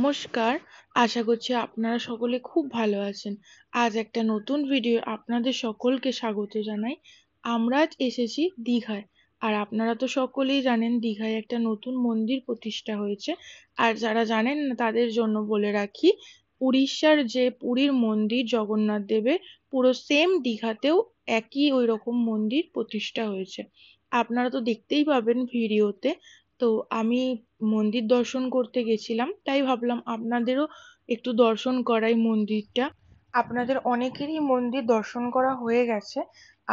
নমস্কার। আশা করছি আপনারা সকলে খুব ভালো আছেন। আজ একটা নতুন ভিডিও আপনাদের সকলকে স্বাগত জানাই। আমরা আজ এসেছি দীঘায়। আর আপনারা তো সকলেই জানেন দীঘায় একটা নতুন মন্দির প্রতিষ্ঠা হয়েছে। আর যারা জানেন না তাদের জন্য বলে রাখি, উড়িষ্যার যে পুরীর মন্দির জগন্নাথ দেবের পুরো সেম দীঘাতেও একই ওই রকম মন্দির প্রতিষ্ঠা হয়েছে। আপনারা তো দেখতেই পাবেন ভিডিওতে। তো আমি মন্দির দর্শন করতে গেছিলাম, তাই ভাবলাম আপনাদেরও একটু দর্শন করাই মন্দিরটা। আপনাদের অনেকেরই মন্দির দর্শন করা হয়ে গেছে,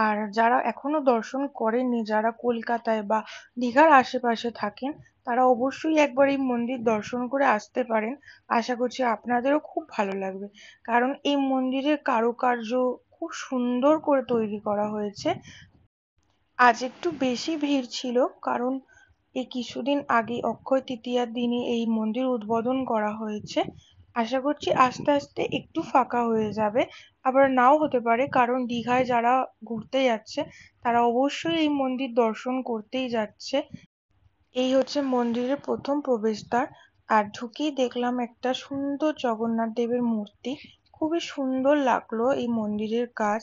আর যারা এখনো দর্শন করেননি, যারা কলকাতায় বা দীঘার আশেপাশে থাকেন, তারা অবশ্যই একবার এই মন্দির দর্শন করে আসতে পারেন। আশা করছি আপনাদেরও খুব ভালো লাগবে, কারণ এই মন্দিরের কারুকার্য খুব সুন্দর করে তৈরি করা হয়েছে। আজ একটু বেশি ভিড় ছিল, কারণ এই কিছুদিন আগে অক্ষয় তৃতীয়ার দিনে এই মন্দির উদ্বোধন করা হয়েছে। আশা করছি আস্তে আস্তে একটু ফাঁকা হয়ে যাবে, আবার নাও হতে পারে, কারণ দীঘায় যারা ঘুরতে যাচ্ছে তারা অবশ্যই এই মন্দির দর্শন করতেই যাচ্ছে। এই হচ্ছে মন্দিরের প্রথম প্রবেশদ্বার। আর ঢুকেই দেখলাম একটা সুন্দর জগন্নাথ দেবের মূর্তি। খুবই সুন্দর লাগলো এই মন্দিরের কাজ।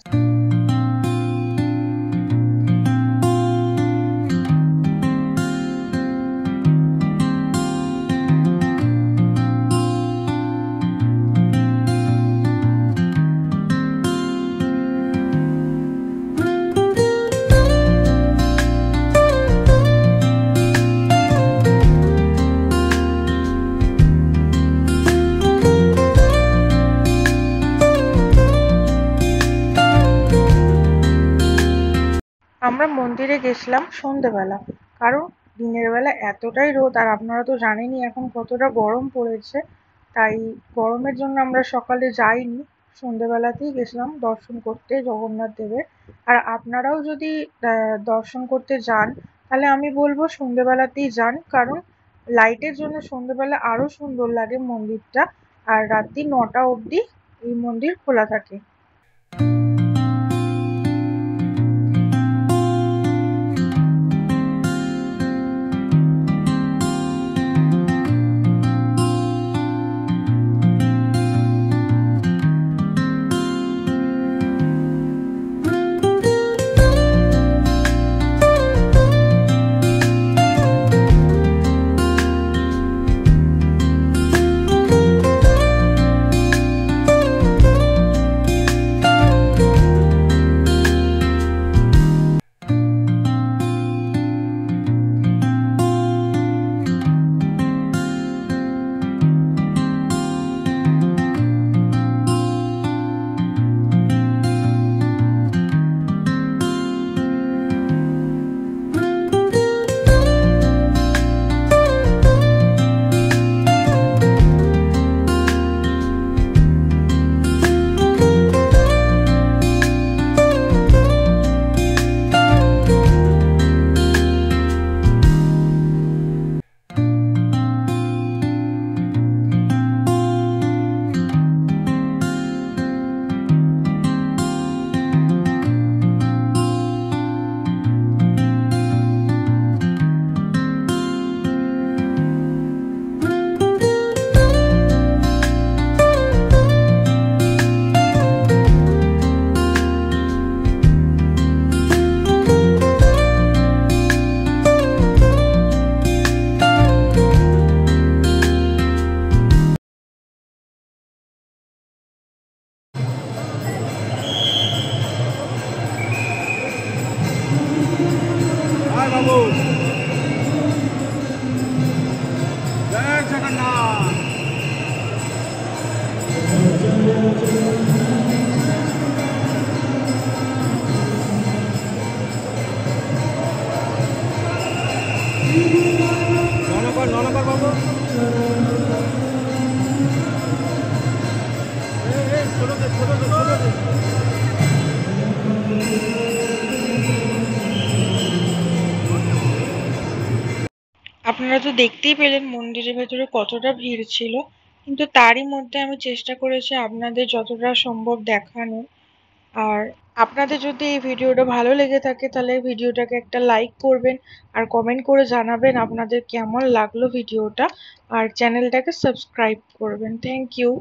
আমরা মন্দিরে গেছিলাম সন্ধেবেলা, কারণ দিনের বেলা এতটাই রোদ, আর আপনারা তো জানেনই এখন কতটা গরম পড়েছে। তাই গরমের জন্য আমরা সকালে যাইনি, সন্ধেবেলাতেই গেছিলাম দর্শন করতে জগন্নাথ দেবের। আর আপনারাও যদি দর্শন করতে যান, তাহলে আমি বলবো সন্ধেবেলাতেই যান, কারণ লাইটের জন্য সন্ধেবেলা আরো সুন্দর লাগে মন্দিরটা। আর রাত্রি 9টা অবধি এই মন্দির খোলা থাকে। বাবু জয় জগন্নাথ। ননকর বাবু, ছোট আপনারা তো দেখতেই পেলেন মন্দিরের ভেতরে কতটা ভিড় ছিল, কিন্তু তারই মধ্যে আমি চেষ্টা করেছি আপনাদের যতটা সম্ভব দেখানো। আর আপনাদের যদি এই ভিডিওটা ভালো লেগে থাকে তাহলে ভিডিওটাকে একটা লাইক করবেন আর কমেন্ট করে জানাবেন আপনাদের কেমন লাগলো ভিডিওটা, আর চ্যানেলটাকে সাবস্ক্রাইব করবেন। Thank you.